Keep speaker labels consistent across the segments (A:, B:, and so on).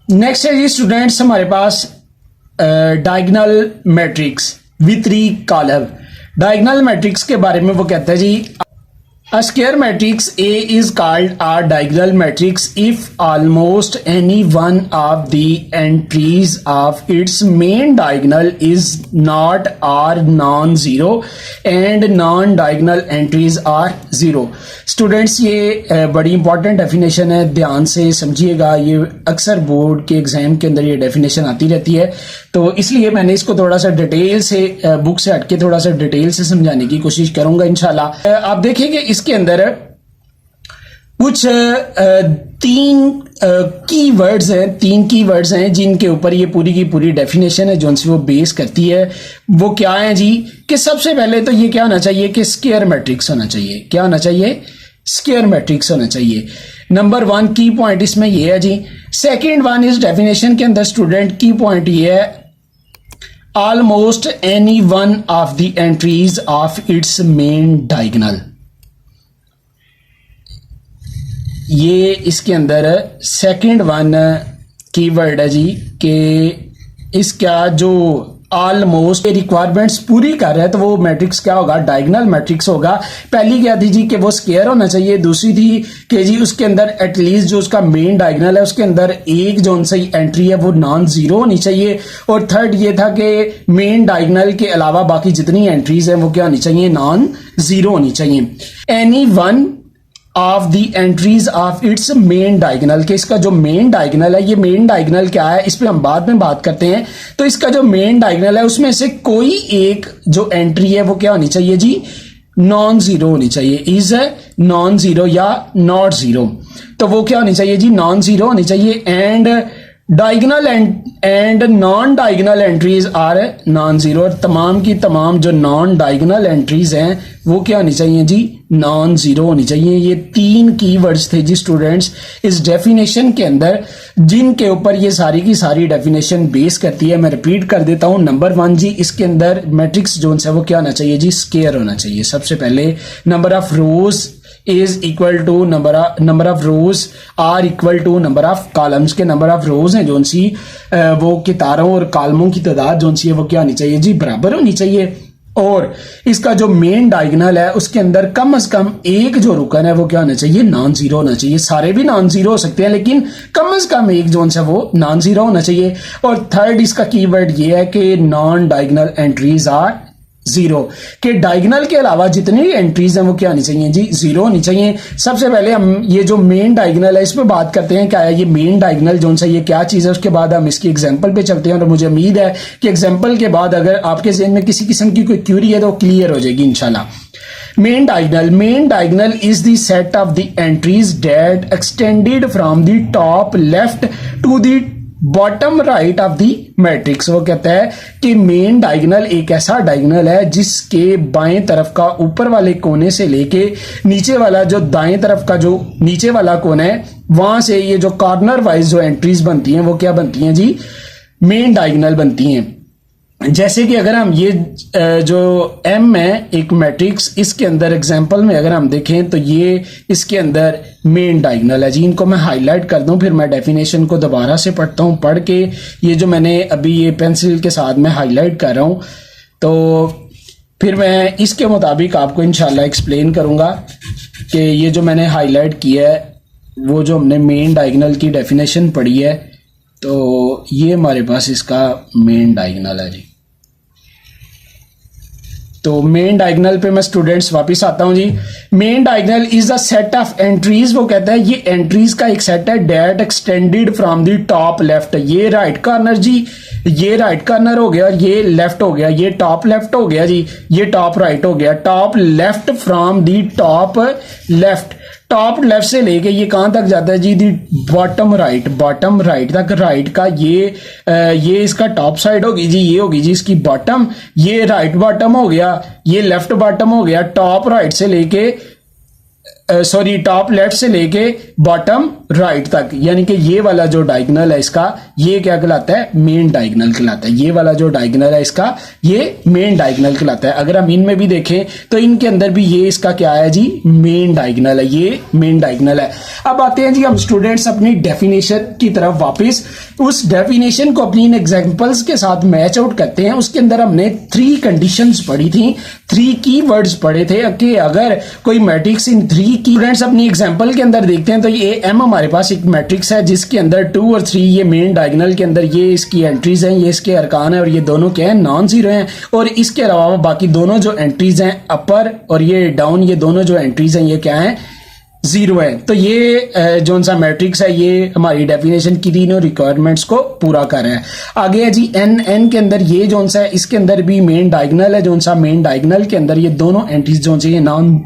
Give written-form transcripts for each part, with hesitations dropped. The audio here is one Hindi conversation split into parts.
A: नेक्स्ट है जी स्टूडेंट्स हमारे पास diagonal matrix with 3 column. Diagonal matrix के बारे में वो कहता है जी a square matrix A is called a diagonal matrix if almost any one of the entries of its main diagonal is not or non-zero and non-diagonal entries are zero। Students ये बड़ी इंपॉर्टेंट डेफिनेशन है, ध्यान से समझिएगा। ये अक्सर बोर्ड के एग्जाम के अंदर ये डेफिनेशन आती रहती है, तो इसलिए मैंने इसको थोड़ा सा डिटेल से बुक से हटके थोड़ा सा डिटेल से समझाने की कोशिश करूंगा इंशाल्लाह। आप देखेंगे इसके अंदर कुछ 3 कीवर्ड्स हैं, 3 कीवर्ड्स हैं जिनके ऊपर ये पूरी की पूरी डेफिनेशन है जो उनसे वो बेस करती है। वो क्या है जी कि सबसे पहले तो ये क्या होना चाहिए कि स्क्वायर मैट्रिक्स होना चाहिए। क्या होना चाहिए? स्क्वायर मैट्रिक्स होना चाहिए। नंबर 1 की पॉइंट इसमें ये है जी। सेकेंड वन इस डेफिनेशन के अंदर स्टूडेंट की पॉइंट ये है almost any one of the entries of its main diagonal. ये इसके अंदर सेकंड वन कीवर्ड है जी कि इसका जो ऑलमोस्ट रिक्वायरमेंट्स पूरी कर रहा है तो वो मैट्रिक्स क्या होगा? डायगोनल मैट्रिक्स होगा। पहली क्या थी जी कि वो स्क्वायर होना चाहिए, दूसरी थी कि जी उसके अंदर एटलीस्ट जो उसका मेन डायगोनल है उसके अंदर एक जो सी एंट्री है वो नॉन जीरो होनी चाहिए, और थर्ड ये था कि मेन डायगोनल के अलावा बाकी जितनी एंट्रीज हैं वो क्या होनी चाहिए? नॉन जीरो होनी चाहिए। Any one of the entries of its main diagonal, के इसका जो मेन डायगोनल है, ये मेन डायगोनल क्या है इस पे हम बाद में बात करते हैं। तो इसका जो मेन डायगोनल है उसमें से कोई एक जो एंट्री है वो क्या होनी चाहिए जी? नॉन जीरो होनी चाहिए। इज नॉन जीरो या नॉट जीरो, तो वो क्या होनी चाहिए जी? नॉन जीरो होनी चाहिए। And diagonal and non diagonal entries are non zero, और तमाम की तमाम जो नॉन डायगोनल एंट्रीज हैं वो क्या होनी चाहिए जी? नॉन जीरो होनी चाहिए। ये 3 कीवर्ड्स थे जी स्टूडेंट्स इस डेफिनेशन के अंदर जिनके ऊपर ये सारी की सारी डेफिनेशन बेस करती है। मैं रिपीट कर देता हूं। नंबर 1 जी इसके अंदर मैट्रिक्स जो है वो क्या होना चाहिए जी? स्क्वायर होना चाहिए। सबसे पहले number of rows is equal to number of rows are equal to number of columns, के नंबर ऑफ रोज हैं जो सी वो कितारों और कॉलमों की तादाद जो सी है वो क्या होनी चाहिए जी? बराबर होनी चाहिए। और इसका जो मेन डायगोनल है उसके अंदर कम से कम एक जो रुकन है वो क्या होना चाहिए? नॉन जीरो होना चाहिए। सारे भी नॉन जीरो हो सकते हैं लेकिन कम से कम एक जो है वो नॉन जीरो होना चाहिए। और थर्ड इसका कीवर्ड ये है कि non diagonal entries are zero, के डायगोनल के अलावा जितनी भी एंट्रीज हैं वो क्या होनी चाहिए जी? जीरो होनी चाहिए। सबसे पहले हम ये जो मेन डायगोनल है इस पे बात करते हैं। क्या है ये मेन डायगोनल जो सा ये क्या चीज है, उसके बाद हम इसकी एग्जांपल पे चलते हैं। और मुझे उम्मीद है कि एग्जांपल के बाद अगर आपके ज़हन में किसी किस्म की कोई क्यूरी है तो क्लियर हो जाएगी इंशाल्लाह। Main diagonal is the set of the entries that extended from the top left to the bottom right of the matrix. वो कहता है कि मेन डायगोनल एक ऐसा डायगोनल है जिसके बाएं तरफ का ऊपर वाले कोने से लेके नीचे वाला जो दाएं तरफ का जो नीचे वाला कोना है वहां से ये जो कॉर्नर वाइज जो एंट्रीज बनती हैं वो क्या बनती हैं जी? मेन डायगोनल बनती हैं। जैसे कि अगर हम ये जो M है एक मैट्रिक्स, इसके अंदर एग्जांपल में अगर हम देखें तो ये इसके अंदर मेन डायगोनल है जी। इनको मैं हाईलाइट कर दूं फिर मैं डेफिनेशन को दोबारा से पढ़ता हूं। पढ़ के ये जो मैंने अभी ये पेंसिल के साथ में हाईलाइट कर रहा हूं तो फिर मैं इसके मुताबिक आपको इंशाल्लाह एक्सप्लेन करूंगा कि ये जो मैंने हाईलाइट किया है वो जो हमने मेन डायगोनल की डेफिनेशन पढ़ी है तो ये हमारे पास इसका मेन डायगोनल है जी। तो मेन डायगोनल पे मैं स्टूडेंट्स वापस आता हूं जी। Main diagonal is the set of entries, वो कहता है ये एंट्रीज का एक सेट है that extended from the top left. ये राइट कॉर्नर जी, ये राइट कॉर्नर हो गया, ये लेफ्ट हो गया, ये टॉप लेफ्ट हो गया जी, ये टॉप राइट हो गया। Top left from the top left, top left से लेके ये कहां तक जाता है जी? दी बॉटम राइट तक। राइट का ये इसका टॉप साइड होगी जी, ये होगी जी इसकी बॉटम, ये राइट बॉटम हो गया, ये लेफ्ट बॉटम हो गया। टॉप राइट से लेके टॉप लेफ्ट से लेके बॉटम राइट तक, यानी कि ये वाला जो डायगोनल है इसका, ये क्या कहलाता है? मेन डायगोनल कहलाता है। ये वाला जो डायगोनल है इसका, ये मेन डायगोनल कहलाता है। अगर हम इनमें भी देखें तो इनके अंदर भी ये इसका क्या है जी? मेन डायगोनल है, ये मेन डायगोनल है। अब आते हैं जी हम स्टूडेंट्स अपनी डेफिनेशन की तरफ वापस। उस डेफिनेशन को अपनी इन एग्जांपल्स के साथ मैच आउट करते हैं। उसके अंदर हमने 3 कंडीशंस पढ़ी थी, 3 कीवर्ड्स पढ़े थे कि अगर कोई मैट्रिक्स इन 3 की, स्टूडेंट्स अपनी एग्जांपल के अंदर देखते हैं तो ये एम हमारे पास एक मैट्रिक्स है जिसके अंदर 2 और 3 ये मेन डायगोनल के अंदर ये इसकी एंट्रीज हैं, ये इसके अरकान है और ये दोनों क्या है? नॉन जीरो हैं। और इसके अलावा बाकी दोनों जो एंट्रीज हैं अपर और ये डाउन, ये दोनों जो एंट्रीज हैं ये क्या है? जीरो है। तो ये जो सा मैट्रिक्स है ये हमारी डेफिनेशन की तीनों रिक्वायरमेंट्स को पूरा कर रहा है। आगे है जी एन के अंदर ये जो सा है इसके अंदर भी मेन डायगोनल है, जो सा मेन डायगोनल के अंदर ये दोनों एंट्रीज जो सी नॉन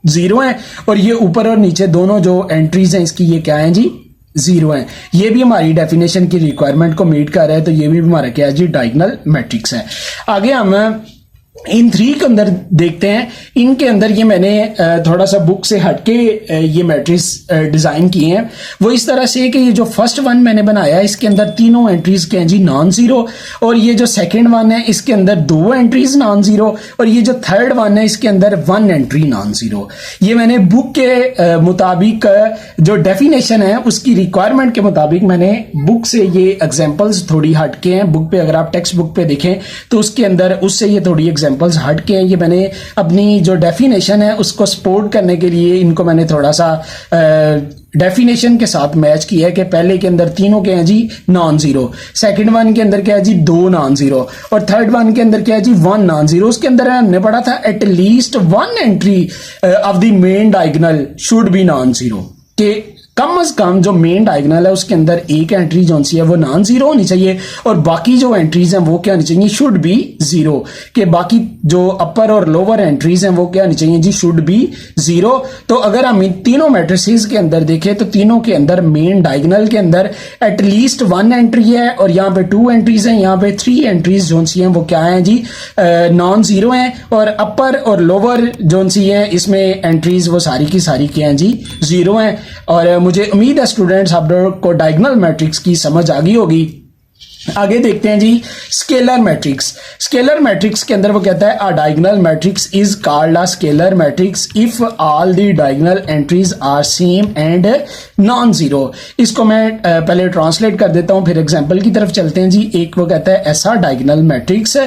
A: जीरो है और ये ऊपर और नीचे दोनों जो एंट्रीज हैं इसकी ये क्या है जी? जीरो है। ये भी हमारी डेफिनेशन की रिक्वायरमेंट को मीट कर रहा है, तो ये भी हमारा क्या है जी? डायगोनल मैट्रिक्स है। आगे हम इन 3 के अंदर देखते हैं। इनके अंदर ये मैंने थोड़ा सा बुक से हटके ये मैट्रिक्स डिजाइन किए हैं। वो इस तरह से कि ये जो फर्स्ट वन मैंने बनाया इसके अंदर तीनों एंट्रीज के हैं जी नॉन जीरो, और ये जो सेकंड वन है इसके अंदर 2 एंट्रीज नॉन जीरो, और ये जो थर्ड वन है इसके अंदर 1 एंट्री नॉन जीरो। ये मैंने बुक के मुताबिक जो डेफिनेशन है उसकी रिक्वायरमेंट के मुताबिक मैंने बुक से ये एग्जाम्पल्स थोड़ी हटके हैं। बुक पे अगर आप टेक्स्ट बुक पे देखें तो उसके अंदर उससे ये थोड़ी एग्जाम्पल्स हट के हैं। ये मैंने अपनी जो डेफिनेशन है उसको सपोर्ट करने के लिए इनको मैंने थोड़ा सा डेफिनेशन के साथ मैच किया है कि पहले के अंदर तीनों के हैं जी नॉन जीरो, सेकंड वन के अंदर क्या है जी 2 नॉन जीरो, और थर्ड वन के अंदर क्या है जी 1 नॉन जीरो। उसके अंदर हमने पढ़ा था at least 1 entry of the main diagonal should be non zero, के कम से कम जो मेन डायगोनल है उसके अंदर एक एंट्री जो सी है वो नॉन जीरो होनी चाहिए, और बाकी जो एंट्रीज हैं वो क्या होनी चाहिए? Should B zero. के बाकी जो अपर और लोअर एंट्रीज हैं वो क्या होनी चाहिए जी? Should be zero. तो अगर हम इन तीनों मैट्रिसेस के अंदर देखें तो तीनों के अंदर मेन डायगोनल के अंदर एटलीस्ट 1 एंट्री है, और यहाँ पे 2 एंट्रीज हैं, यहाँ पे 3 एंट्रीज जो सी हैं वो क्या है जी? नॉन जीरो हैं, और अपर और लोअर जो सी है इसमें एंट्रीज वो सारी की सारी क्या है जी? जीरो हैं। और मुझे उम्मीद है स्टूडेंट्स आप लोग को डायगोनल मैट्रिक्स की समझ आ गई होगी। आगे देखते हैं जी स्केलर मैट्रिक्स। स्केलर मैट्रिक्स के अंदर वो कहता है a diagonal matrix is called a scalar matrix if all the diagonal entries are same and non zero. इसको मैं पहले ट्रांसलेट कर देता हूं, फिर एग्जांपल की तरफ चलते हैं जी। एक वो कहता है ऐसा डायगोनल मैट्रिक्स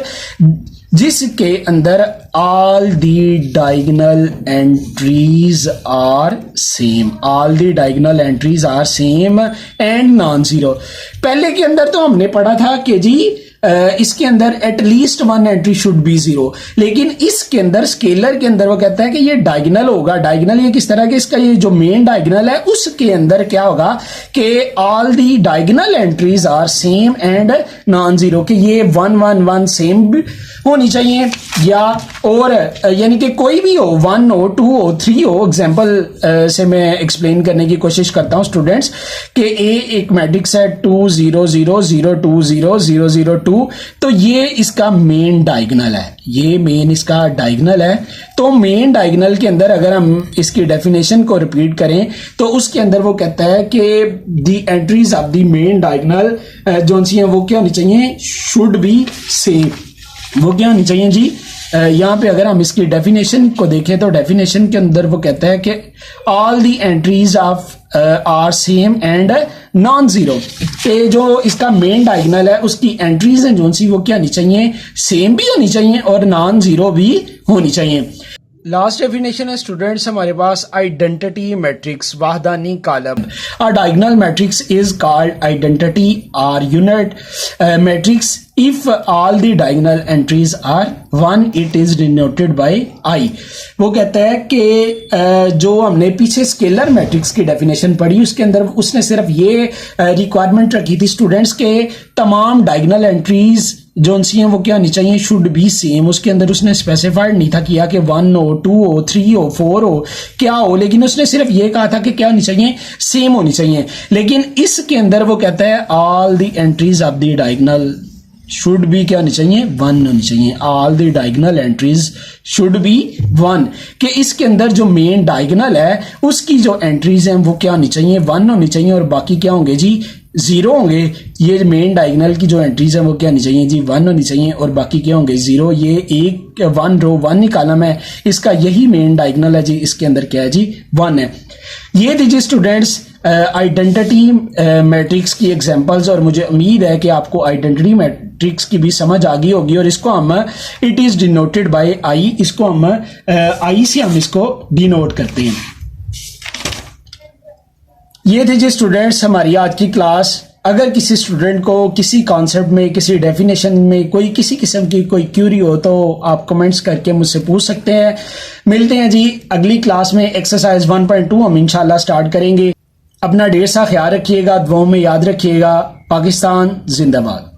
A: जिसके अंदर all the diagonal entries are same, all the diagonal entries are same and non zero. पहले के अंदर तो हमने पढ़ा था कि जी इसके अंदर at least 1 entry should be zero, लेकिन इसके अंदर स्केलर के अंदर वो कहता है कि ये डायगोनल होगा। डायगोनल ये किस तरह के? इसका ये जो मेन डायगोनल है उसके अंदर क्या होगा कि all the diagonal entries are same and non zero, कि ये 1 1 1 सेम होनी चाहिए, या और यानी कि कोई भी हो, 1 हो 2 हो 3 हो। एग्जाम्पल से मैं एक्सप्लेन करने की कोशिश करता हूं स्टूडेंट्स कि ए एक मैट्रिक्स है 2 0 0 0 2 0 0 0 2, तो ये इसका मेन डायगोनल है, ये मेन इसका डायगोनल है। तो मेन डायगोनल के अंदर अगर हम इसकी डेफिनेशन को रिपीट करें तो उसके अंदर वो कहता है कि the entries of the main diagonal जो सी हैं वो क्या होनी चाहिए? Should be same. वो क्या होनी चाहिए जी? यहाँ पे अगर हम इसकी डेफिनेशन को देखें तो डेफिनेशन के अंदर वो कहता है कि all the entries of are same and non zero, के जो इसका मेन डायगोनल है उसकी एंट्रीज हैं जो सी वो क्या होनी चाहिए? सेम भी होनी चाहिए और नॉन जीरो भी होनी चाहिए। लास्ट डेफिनेशन है स्टूडेंट्स हमारे पास आइडेंटिटी मैट्रिक्स वाहदानी column. A diagonal matrix is called identity और unit matrix if all the diagonal entries are 1 it is denoted by I। वो कहता है कि जो हमने पीछे स्केलर मैट्रिक्स की डेफिनेशन पढ़ी उसके अंदर उसने सिर्फ ये रिक्वायरमेंट रखी थी स्टूडेंट्स के तमाम डायगोनल एंट्रीज जो सी हैं वो क्या होनी चाहिए? Should be same. उसके अंदर उसने स्पेसिफाइड नहीं था किया कि 1 हो 2 हो 3 हो 4 हो क्या हो, लेकिन उसने सिर्फ ये कहा था कि क्या होनी चाहिए? सेम होनी चाहिए। लेकिन इसके अंदर वो कहता है all the entries of the diagonal should be क्या होनी चाहिए, 1 होनी चाहिए। All the diagonal entries should be 1, कि इसके अंदर जो मेन डायगोनल है उसकी जो एंट्रीज हैं वो क्या होनी चाहिए, 1 होनी चाहिए, और बाकी क्या होंगे जी, 0 होंगे। ये मेन डायगोनल की जो एंट्रीज हैं वो क्या होनी चाहिए जी, 1 होनी चाहिए, और बाकी क्या होंगे, 0। ये एक 1 रो 1 ही कॉलम है, इसका यही मेन डायगोनल है जी, इसके अंदर क्या है जी, 1 है। ये थी जी स्टूडेंट्स आइडेंटिटी मैट्रिक्स की एग्जांपल्स, और मुझे उम्मीद है कि आपको आइडेंटिटी मैट्रिक्स की भी समझ आ गई होगी। और इसको हम इट इज डिनोटेड बाय आई, इसको हम आई से हम इसको डिनोट करते हैं। ये थे जी स्टूडेंट्स हमारी आज की क्लास। अगर किसी स्टूडेंट को किसी कॉन्सेप्ट में, किसी डेफिनेशन में कोई किसी किस्म की कोई क्यूरी हो तो आप कमेंट्स करके मुझसे पूछ सकते हैं। मिलते हैं जी अगली क्लास में। एक्सरसाइज 1.2 हम इंशाल्लाह स्टार्ट करेंगे। अपना ढेर सा ख्याल रखिएगा, दुआओं में याद रखिएगा। पाकिस्तान जिंदाबाद।